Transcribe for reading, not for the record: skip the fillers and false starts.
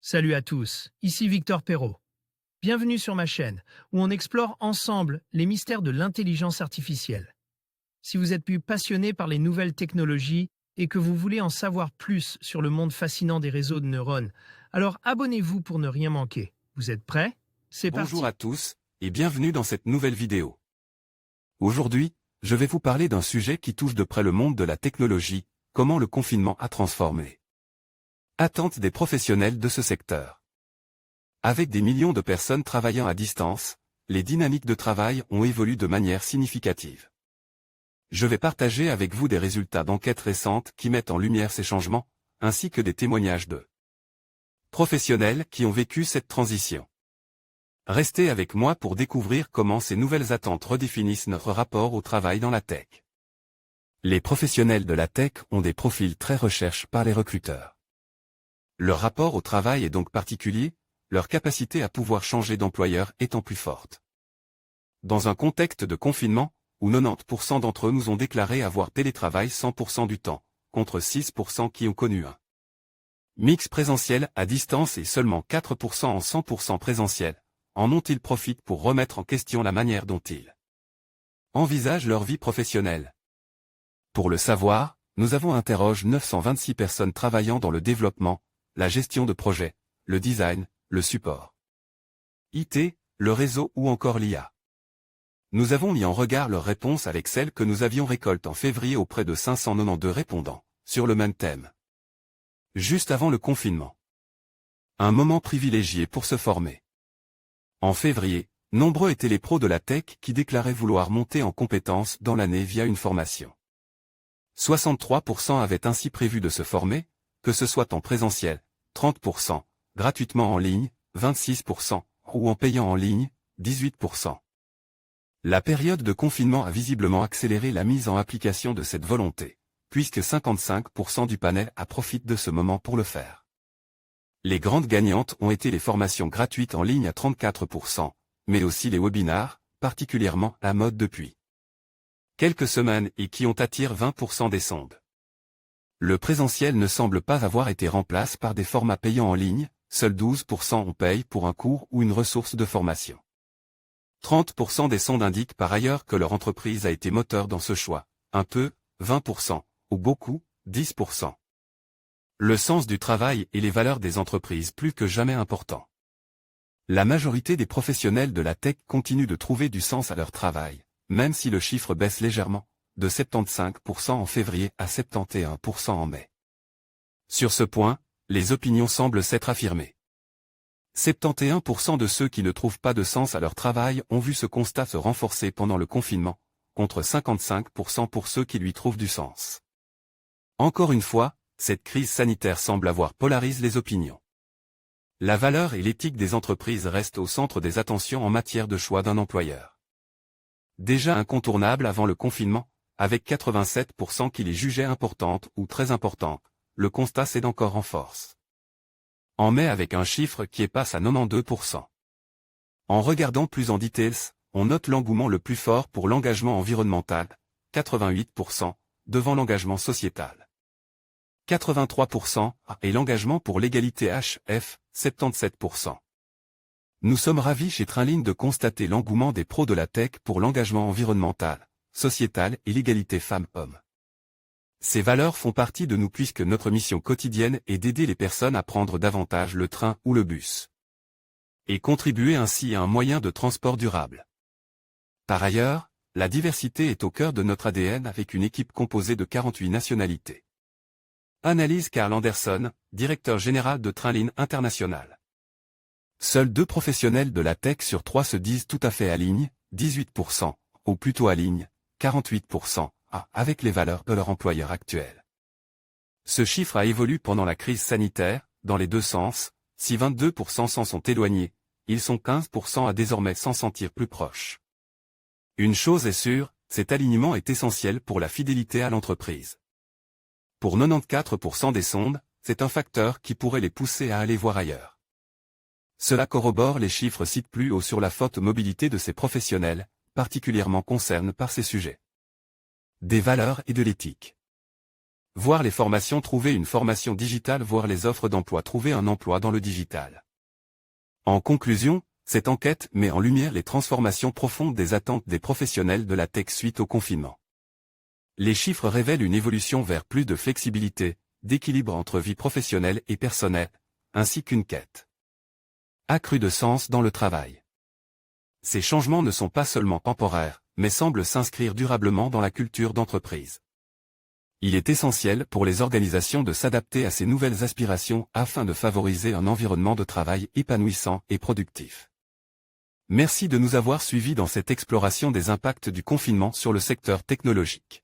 Salut à tous, ici Victor Perrault. Bienvenue sur ma chaîne, où on explore ensemble les mystères de l'intelligence artificielle. Si vous êtes plus passionné par les nouvelles technologies et que vous voulez en savoir plus sur le monde fascinant des réseaux de neurones, alors abonnez-vous pour ne rien manquer. Vous êtes prêts? C'est parti. Bonjour à tous, et bienvenue dans cette nouvelle vidéo. Aujourd'hui, je vais vous parler d'un sujet qui touche de près le monde de la technologie, comment le confinement a transformé. Attentes des professionnels de ce secteur. Avec des millions de personnes travaillant à distance, les dynamiques de travail ont évolué de manière significative. Je vais partager avec vous des résultats d'enquêtes récentes qui mettent en lumière ces changements, ainsi que des témoignages de professionnels qui ont vécu cette transition. Restez avec moi pour découvrir comment ces nouvelles attentes redéfinissent notre rapport au travail dans la tech. Les professionnels de la tech ont des profils très recherchés par les recruteurs. Leur rapport au travail est donc particulier, leur capacité à pouvoir changer d'employeur étant plus forte. Dans un contexte de confinement, où 90% d'entre eux nous ont déclaré avoir télétravail 100% du temps, contre 6% qui ont connu un mix présentiel à distance et seulement 4% en 100% présentiel, en ont-ils profitent pour remettre en question la manière dont ils envisagent leur vie professionnelle. Pour le savoir, nous avons interrogé 926 personnes travaillant dans le développement, la gestion de projet, le design, le support IT, le réseau ou encore l'IA. Nous avons mis en regard leurs réponses avec celles que nous avions récoltées en février auprès de 592 répondants, sur le même thème. Juste avant le confinement. Un moment privilégié pour se former. En février, nombreux étaient les pros de la tech qui déclaraient vouloir monter en compétences dans l'année via une formation. 63% avaient ainsi prévu de se former, que ce soit en présentiel, 30%, gratuitement en ligne, 26%, ou en payant en ligne, 18%. La période de confinement a visiblement accéléré la mise en application de cette volonté, puisque 55% du panel a profité de ce moment pour le faire. Les grandes gagnantes ont été les formations gratuites en ligne à 34%, mais aussi les webinars, particulièrement à la mode depuis quelques semaines et qui ont attiré 20% des sondes. Le présentiel ne semble pas avoir été remplacé par des formats payants en ligne, seuls 12% on paye pour un cours ou une ressource de formation. 30% des sondes indiquent par ailleurs que leur entreprise a été moteur dans ce choix, un peu, 20%, ou beaucoup, 10%. Le sens du travail et les valeurs des entreprises plus que jamais importants. La majorité des professionnels de la tech continuent de trouver du sens à leur travail, même si le chiffre baisse légèrement, de 75% en février à 71% en mai. Sur ce point, les opinions semblent s'être affirmées. 71% de ceux qui ne trouvent pas de sens à leur travail ont vu ce constat se renforcer pendant le confinement, contre 55% pour ceux qui lui trouvent du sens. Encore une fois, cette crise sanitaire semble avoir polarisé les opinions. La valeur et l'éthique des entreprises restent au centre des attentions en matière de choix d'un employeur. Déjà incontournable avant le confinement, avec 87% qui les jugeaient importantes ou très importantes, le constat s'est encore en force. En mai avec un chiffre qui est passe à 92%. En regardant plus en details, on note l'engouement le plus fort pour l'engagement environnemental, 88%, devant l'engagement sociétal. 83%, et l'engagement pour l'égalité HF, 77%. Nous sommes ravis chez Trainline de constater l'engouement des pros de la tech pour l'engagement environnemental, sociétal et l'égalité femmes-hommes. Ces valeurs font partie de nous puisque notre mission quotidienne est d'aider les personnes à prendre davantage le train ou le bus. Et contribuer ainsi à un moyen de transport durable. Par ailleurs, la diversité est au cœur de notre ADN avec une équipe composée de 48 nationalités. Analyse Carl Anderson, directeur général de Trainline International. Seuls 2 professionnels de la tech sur 3 se disent tout à fait alignes, 18%, ou plutôt alignent, 48%, avec les valeurs de leur employeur actuel. Ce chiffre a évolué pendant la crise sanitaire, dans les deux sens, si 22% s'en sont éloignés, ils sont 15% à désormais s'en sentir plus proches. Une chose est sûre, cet alignement est essentiel pour la fidélité à l'entreprise. Pour 94% des sondes, c'est un facteur qui pourrait les pousser à aller voir ailleurs. Cela corrobore les chiffres cités plus haut sur la forte mobilité de ces professionnels, particulièrement concernés par ces sujets. Des valeurs et de l'éthique. Voir les formations, trouver une formation digitale, voir les offres d'emploi, trouver un emploi dans le digital. En conclusion, cette enquête met en lumière les transformations profondes des attentes des professionnels de la tech suite au confinement. Les chiffres révèlent une évolution vers plus de flexibilité, d'équilibre entre vie professionnelle et personnelle, ainsi qu'une quête accrue de sens dans le travail. Ces changements ne sont pas seulement temporaires, mais semblent s'inscrire durablement dans la culture d'entreprise. Il est essentiel pour les organisations de s'adapter à ces nouvelles aspirations afin de favoriser un environnement de travail épanouissant et productif. Merci de nous avoir suivis dans cette exploration des impacts du confinement sur le secteur technologique.